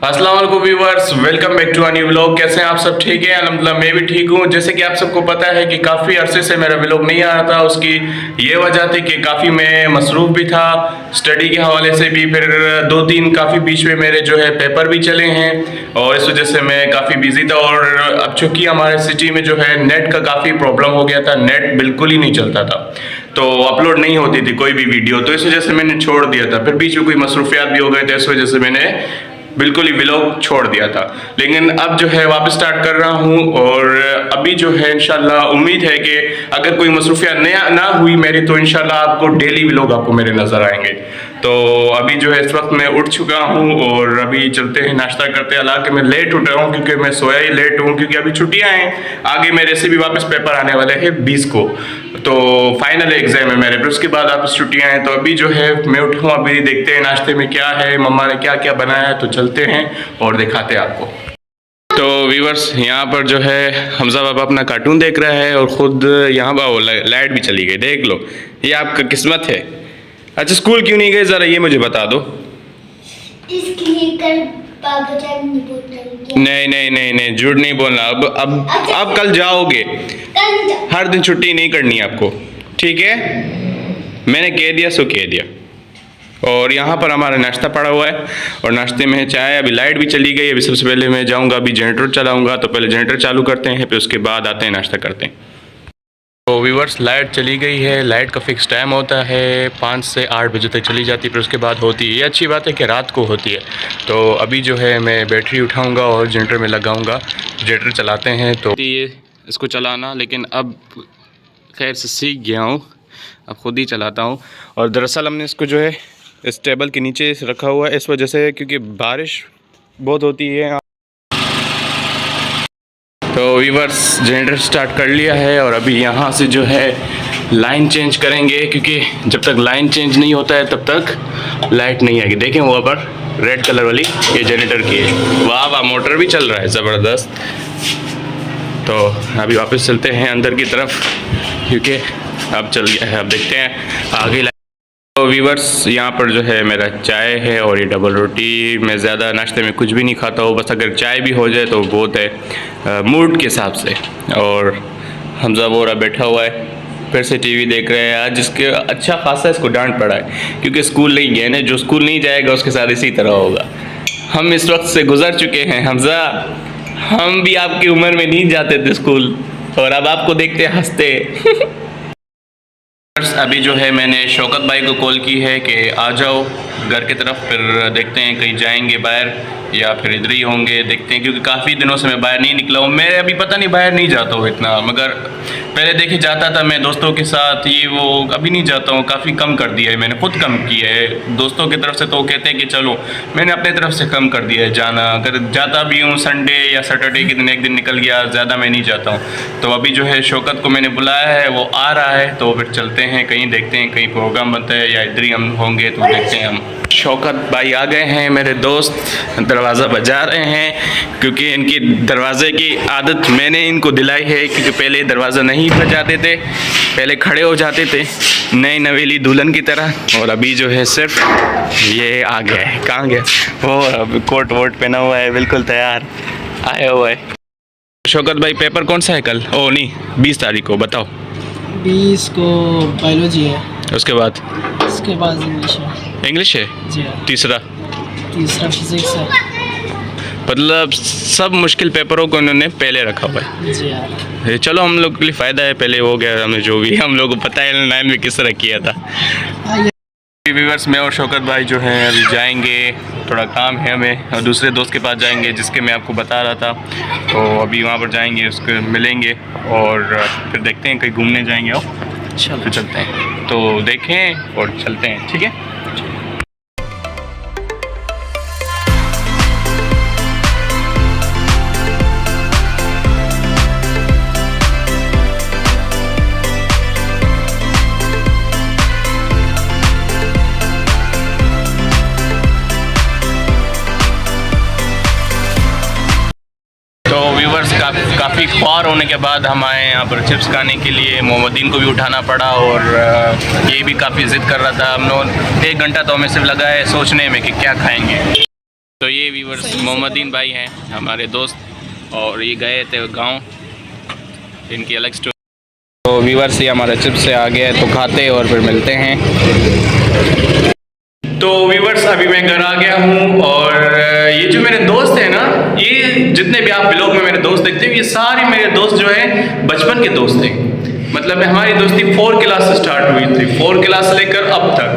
अस्सलाम वालेकुम viewers, welcome back to a new vlog. कैसे हैं आप सब? ठीक है, अल्हम्दुलिल्लाह मैं भी ठीक हूँ। जैसे कि आप सबको पता है कि काफ़ी अरसे से मेरा व्लॉग नहीं आ रहा था। उसकी ये वजह थी कि काफ़ी मैं मसरूफ़ भी था स्टडी के हवाले से भी, फिर 2-3 काफ़ी बीच में मेरे जो है पेपर भी चले हैं और इस वजह से मैं काफ़ी बिजी था। और अब चूँकि हमारे सिटी में जो है नेट का काफ़ी प्रॉब्लम हो गया था, नेट बिल्कुल ही नहीं चलता था, तो अपलोड नहीं होती थी कोई भी वीडियो, तो इस वजह से मैंने छोड़ दिया था। फिर बीच में कोई मसरूफियात भी हो गए थे, इस वजह से मैंने बिल्कुल ही व्लॉग छोड़ दिया था। लेकिन अब जो है वापस स्टार्ट कर रहा हूँ और अभी जो है इंशाल्लाह उम्मीद है कि अगर कोई मसरूफियात ना हुई मेरी तो इंशाल्लाह आपको डेली व्लॉग आपको मेरे नज़र आएंगे। तो अभी जो है इस वक्त मैं उठ चुका हूँ और अभी चलते हैं नाश्ता करते हैं। हालांकि मैं लेट उठ रहा हूँ क्योंकि मैं सोया ही लेट हूँ, क्योंकि अभी छुट्टियाँ हैं, आगे मेरे से भी वापस पेपर आने वाले हैं 20 को, तो फाइनल एग्जाम है मेरे, फिर उसके बाद वापस छुट्टियाँ हैं। तो अभी जो है मैं उठूँ, अभी देखते हैं नाश्ते में क्या है, मम्मा ने क्या क्या बनाया है, तो चलते हैं और दिखाते हैं आपको। तो व्यूअर्स, यहाँ पर जो है हमजा बाबा अपना कार्टून देख रहा है और ख़ुद यहाँ पर लाइट भी चली गई, देख लो, ये आपका किस्मत है। अच्छा, स्कूल क्यों नहीं गए ज़रा ये मुझे बता दो। इसलिए कल पापा नहीं नहीं नहीं नहीं, झूठ नहीं बोलना। अब कल जाओगे, हर दिन छुट्टी नहीं करनी आपको, ठीक है? मैंने कह दिया सो कह दिया। और यहाँ पर हमारा नाश्ता पड़ा हुआ है और नाश्ते में है चाय। अभी लाइट भी चली गई, अभी सबसे पहले मैं जाऊँगा, अभी जनरेटर चलाऊँगा, तो पहले जनरेटर चालू करते हैं, फिर उसके बाद आते हैं नाश्ता करते हैं। तो व्यूअर्स, लाइट चली गई है। लाइट का फिक्स टाइम होता है 5 से 8 बजे तक चली जाती है, फिर उसके बाद होती है। ये अच्छी बात है कि रात को होती है। तो अभी जो है मैं बैटरी उठाऊंगा और जनरेटर में लगाऊंगा, जनरेटर चलाते हैं। तो ये इसको चलाना, लेकिन अब खैर से सीख गया हूँ, अब ख़ुद ही चलाता हूँ। और दरअसल हमने इसको जो है इस टेबल के नीचे रखा हुआ है इस वजह से, क्योंकि बारिश बहुत होती है। तो व्यूअर्स, जनरेटर स्टार्ट कर लिया है और अभी यहाँ से जो है लाइन चेंज करेंगे, क्योंकि जब तक लाइन चेंज नहीं होता है तब तक लाइट नहीं आएगी। देखें वहाँ पर रेड कलर वाली, ये जनरेटर की है। वाह वाह, मोटर भी चल रहा है ज़बरदस्त। तो अभी वापस चलते हैं अंदर की तरफ, क्योंकि अब चल गया है, अब देखते हैं आगे। तो व्यूअर्स, यहाँ पर जो है मेरा चाय है और ये डबल रोटी। मैं ज़्यादा नाश्ते में कुछ भी नहीं खाता हूँ, बस अगर चाय भी हो जाए तो बहुत है, मूड के हिसाब से। और हमजा बोरा बैठा हुआ है, फिर से टीवी देख रहे हैं। आज जिसके अच्छा खासा इसको डांट पड़ा है, क्योंकि स्कूल नहीं गया ना, जो स्कूल नहीं जाएगा उसके साथ इसी तरह होगा। हम इस वक्त से गुजर चुके हैं हमजा, हम भी आपकी उम्र में नहीं जाते थे स्कूल, और अब आपको देखते हंसते। अभी जो है मैंने शौकत भाई को कॉल की है कि आ जाओ घर की तरफ, फिर देखते हैं कहीं जाएंगे बाहर या फिर इधर ही होंगे, देखते हैं, क्योंकि काफ़ी दिनों से मैं बाहर नहीं निकला हूँ। मैं अभी पता नहीं बाहर नहीं जाता हूँ इतना, मगर पहले देखिए जाता था मैं दोस्तों के साथ, ये वो, अभी नहीं जाता हूँ, काफ़ी कम कर दिया है मैंने, खुद कम किया है। दोस्तों की तरफ से तो कहते हैं कि चलो, मैंने अपने तरफ से कम कर दिया है जाना। अगर जाता भी हूँ संडे या सैटरडे के दिन एक दिन निकल गया, ज़्यादा मैं नहीं जाता हूँ। तो अभी जो है शौकत को मैंने बुलाया है, वो आ रहा है, तो फिर चलते हैं कहीं, देखते हैं कहीं प्रोग्राम बनता है या इधर ही हम होंगे, तो देखते हैं हम। शौकत भाई आ गए हैं, मेरे दोस्त दरवाज़ा बजा रहे हैं, क्योंकि इनकी दरवाज़े की आदत मैंने इनको दिलाई है, क्योंकि पहले दरवाज़ा नहीं बजाते थे, पहले खड़े हो जाते थे नई नवेली दुल्हन की तरह, और अभी जो है सिर्फ ये आ गया है। कहाँ गया वो? अब कोट वोट पहना हुआ है, बिल्कुल तैयार आया हुआ है। शौकत भाई, पेपर कौन सा है कल? ओ नहीं, 20 तारीख को, बताओ। 20 को बायोलॉजी है, उसके बाद इंग्लिश है। इंग्लिश है जी हाँ। तीसरा फिजिक्स है। मतलब सब मुश्किल पेपरों को उन्होंने पहले रखा हुआ है। जी हाँ। चलो, हम लोग के लिए फ़ायदा है, पहले हो गया, हमें जो भी हम लोग को पता है 9 में किस तरह किया था। व्यूअर्स, मैं और शौकत भाई जो हैं अभी जाएंगे, थोड़ा काम है हमें, और दूसरे दोस्त के पास जाएंगे जिसके मैं आपको बता रहा था। तो अभी वहाँ पर जाएंगे, उसको मिलेंगे और फिर देखते हैं कहीं घूमने जाएंगे। और तो चलते हैं, तो देखें और चलते हैं, ठीक है? काफ़ी ख्वार होने के बाद हम आए यहाँ पर चिप्स खाने के लिए। मोहम्मदीन को भी उठाना पड़ा और ये भी काफ़ी ज़िद कर रहा था। हम लोग 1 घंटा तो हमें सिर्फ लगा है सोचने में कि क्या खाएंगे। तो तो ये व्यूवर्स मोहम्मदीन भाई हैं हमारे दोस्त, और ये गए थे गांव, इनकी अलग स्टोरी। तो व्यूवर्स ये हमारा चिप्स से आ गया है, तो खाते हैं और फिर मिलते हैं। तो व्यूवर्स अभी मैं घर आ गया हूँ, और ये जो मेरे दोस्त हैं ना, ये जितने भी आप ब्लॉग में मेरे दोस्त देखते हो, ये सारे मेरे दोस्त जो हैं बचपन के दोस्त हैं। मतलब हमारी दोस्ती 4 क्लास से स्टार्ट हुई थी, 4 क्लास से लेकर अब तक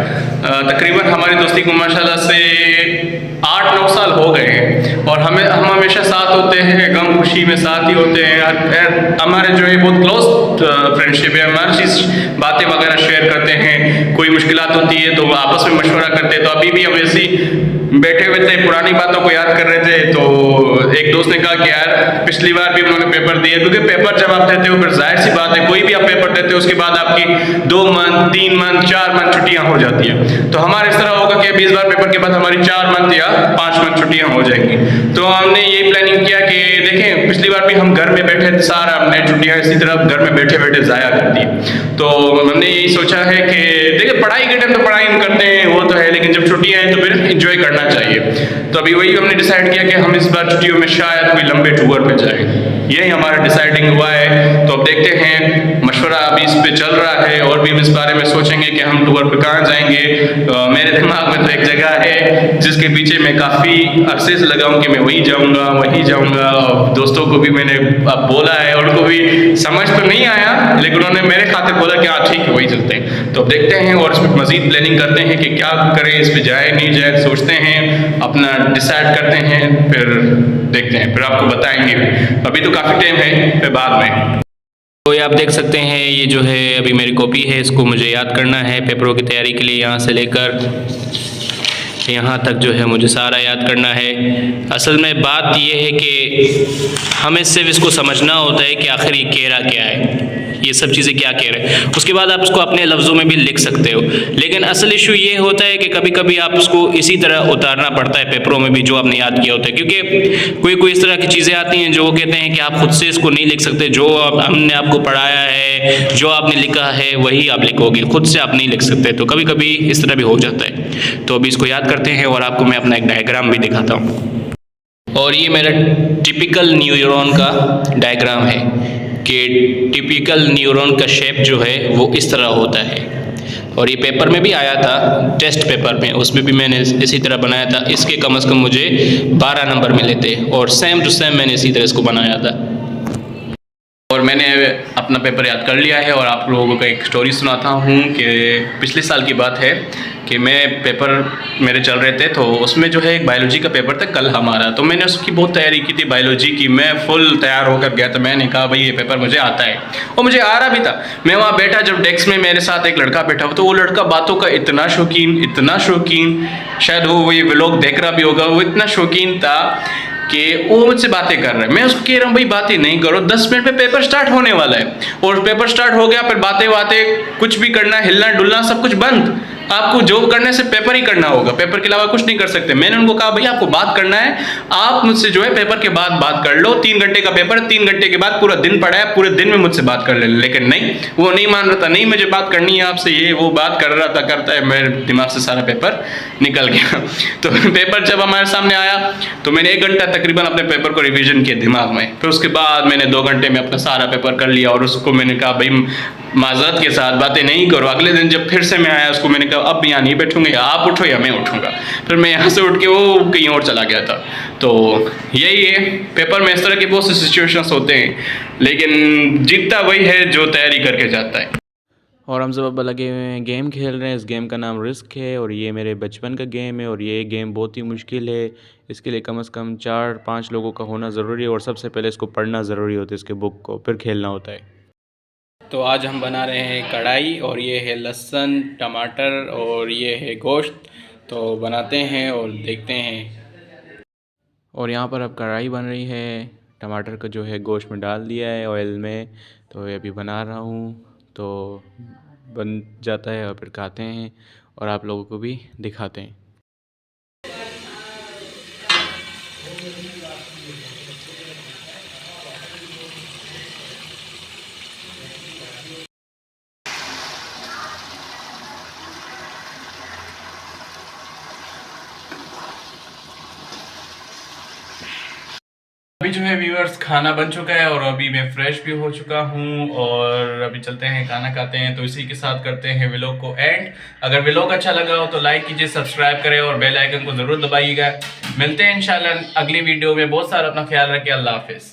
तकरीबन हमारी दोस्ती को माशाल्लाह से 8-9 साल हो गए हैं, और हम हमेशा साथ होते हैं, गम खुशी में साथ ही होते हैं। हमारे जो है बहुत क्लोज फ्रेंडशिप है, हमारी चीज़ बातें वगैरह शेयर करते हैं, कोई मुश्किलात होती है तो आपस में मशवरा करते हैं। तो अभी भी हम ऐसी बैठे हुए थे, पुरानी बातों को याद कर रहे थे, तो एक दोस्त ने कहा कि यार पिछली बार भी उन्होंने पेपर दिए, क्योंकि पेपर जब आप देते हो फिर जाहिर सी बात है कोई भी आप पेपर देते हो उसके बाद आपकी 2 मंथ 3 मंथ 4 मंथ छुट्टियां हो जाती हैं। तो हमारे इस तरह होगा कि अभी इस बार पेपर के बाद हमारी 4 मंथ या 5 मंथ छुट्टियां हो जाएंगी। तो हमने ये प्लानिंग किया कि देखें पिछली बार भी हम घर में बैठे थे, सारा हमने छुट्टियां इसी तरह घर में बैठे बैठे ज़ाया कर दी। तो हमने यही सोचा है कि देखिए पढ़ाई के टाइम तो पढ़ाई हम करते हैं वो तो है, लेकिन जब छुट्टियां हैं तो फिर इंजॉय करना चाहिए। तो अभी वही हमने डिसाइड किया कि हम इस बार छुट्टियों में शायद कोई लंबे टूर पे जाएं, यही हमारा डिसाइडिंग हुआ है। तो अब देखते हैं, मशवरा अभी इस पे चल रहा है, और भी इस बारे में सोचेंगे कि हम टूर पे कहाँ जाएंगे। मेरे दिमाग में तो एक जगह है जिसके पीछे मैं काफ़ी अरसे से लगा हूँ कि मैं वही जाऊँगा वही जाऊँगा, और दोस्तों को भी मैंने अब बोला है, उनको भी समझ तो नहीं आया, लेकिन उन्होंने मेरे खातिर बोला कि हाँ ठीक है वही चलते हैं। तो अब देखते हैं और इस पर मज़ीद प्लानिंग करते हैं कि क्या करें, इस पर जाए नहीं जाए, सोचते हैं, अपना डिसाइड करते हैं, फिर देखते हैं, फिर आपको बताएंगे। अभी तो काफ़ी टाइम है, फिर बाद में। तो ये आप देख सकते हैं, ये जो है अभी मेरी कॉपी है, इसको मुझे याद करना है पेपरों की तैयारी के लिए, यहाँ से लेकर यहाँ तक जो है मुझे सारा याद करना है। असल में बात ये है कि हमें सिर्फ इसको समझना होता है कि आखिर ये कह रहा क्या है, ये सब चीज़ें क्या कह रहे हैं, उसके बाद आप उसको अपने लफ्ज़ों में भी लिख सकते हो। लेकिन असल इशू ये होता है कि कभी कभी आप उसको इसी तरह उतारना पड़ता है पेपरों में भी जो आपने याद किया होता है, क्योंकि कोई इस तरह की चीज़ें आती हैं जो वो कहते हैं कि आप खुद से इसको नहीं लिख सकते, जो हमने आपको पढ़ाया है, जो आपने लिखा है वही आप लिखोगे, खुद से आप नहीं लिख सकते। तो कभी कभी इस तरह भी हो जाता है। तो अभी इसको याद करते हैं, और आपको मैं अपना एक डायग्राम भी दिखाता हूँ। और ये मेरा टिपिकल न्यूरॉन का डायग्राम है कि टिपिकल न्यूरॉन का शेप जो है वो इस तरह होता है। और ये पेपर में भी आया था, टेस्ट पेपर में, उसमें भी मैंने इसी तरह बनाया था। इसके कम से कम मुझे 12 नंबर मिले थे, और सेम टू सेम मैंने इसी तरह इसको बनाया था। और मैंने अपना पेपर याद कर लिया है, और आप लोगों को एक स्टोरी सुनाता हूँ कि पिछले साल की बात है कि मैं पेपर मेरे चल रहे थे, तो उसमें जो है एक बायोलॉजी का पेपर था कल हमारा। तो मैंने उसकी बहुत तैयारी की थी बायोलॉजी की, मैं फुल तैयार होकर गया था। मैंने कहा भाई ये पेपर मुझे आता है, और मुझे आ रहा भी था। मैं वहाँ बैठा, जब डेस्क में मेरे साथ एक लड़का बैठा हो, तो वो लड़का बातों का इतना शौकीन, शायद वो ये व्लॉग देख रहा भी होगा, वो इतना शौकीन था कि वो मुझसे बातें कर रहा है। मैं उसको कह रहा हूँ भाई बातें नहीं करो, 10 मिनट में पेपर स्टार्ट होने वाला है। और पेपर स्टार्ट हो गया, फिर बातें कुछ भी करना, हिलना डुलना सब कुछ बंद। आपको जो करने से पेपर ही करना होगा, पेपर के अलावा कुछ नहीं कर सकते। मैंने उनको कहा भैया आपको बात करना है, आप मुझसे जो है पेपर के बाद बात कर लो। 3 घंटे का पेपर है, 3 घंटे के बाद पूरा दिन पड़ा है, पूरे दिन में मुझसे बात कर ले। लेकिन नहीं, वो नहीं मान रहा था, नहीं मुझे बात करनी है आपसे, ये वो बात कर रहा था, करता है, मेरे दिमाग से सारा पेपर निकल गया। तो पेपर जब हमारे सामने आया तो मैंने 1 घंटा तकरीबन अपने पेपर को रिवीजन किया दिमाग में। फिर उसके बाद मैंने 2 घंटे में अपना सारा पेपर कर लिया, और उसको मैंने कहा भाई माजरत के साथ बातें नहीं करो। अगले दिन जब फिर से मैं आया, उसको मैंने कहा अब यहाँ नहीं बैठूंगा, या आप उठो या मैं उठूंगा। फिर मैं यहाँ से उठ के वो कहीं और चला गया था। तो यही है, पेपर में इस तरह के बहुत से सिचुएशंस होते हैं, लेकिन जीतता वही है जो तैयारी करके जाता है। और हम सब अब लगे हुए हैं गेम खेल रहे हैं। इस गेम का नाम रिस्क है, और ये मेरे बचपन का गेम है, और ये गेम बहुत ही मुश्किल है। इसके लिए कम से कम 4-5 लोगों का होना ज़रूरी है, और सबसे पहले इसको पढ़ना ज़रूरी होता है, इसके बुक को, फिर खेलना होता है। तो आज हम बना रहे हैं कढ़ाई, और ये है लहसुन टमाटर और ये है गोश्त। तो बनाते हैं और देखते हैं। और यहाँ पर अब कढ़ाई बन रही है, टमाटर का जो है गोश्त में डाल दिया है ऑयल में। तो ये अभी बना रहा हूँ, तो बन जाता है और फिर खाते हैं, और आप लोगों को भी दिखाते हैं। अभी जो है व्यूअर्स खाना बन चुका है और अभी मैं फ्रेश भी हो चुका हूँ और अभी चलते हैं खाना खाते हैं। तो इसी के साथ करते हैं व्लॉग को एंड। अगर व्लॉग अच्छा लगा हो तो लाइक कीजिए, सब्सक्राइब करें और बेल आइकन को जरूर दबाइएगा। मिलते हैं इंशाल्लाह अगली वीडियो में। बहुत सारा अपना ख्याल रखिए। अल्लाह हाफिज।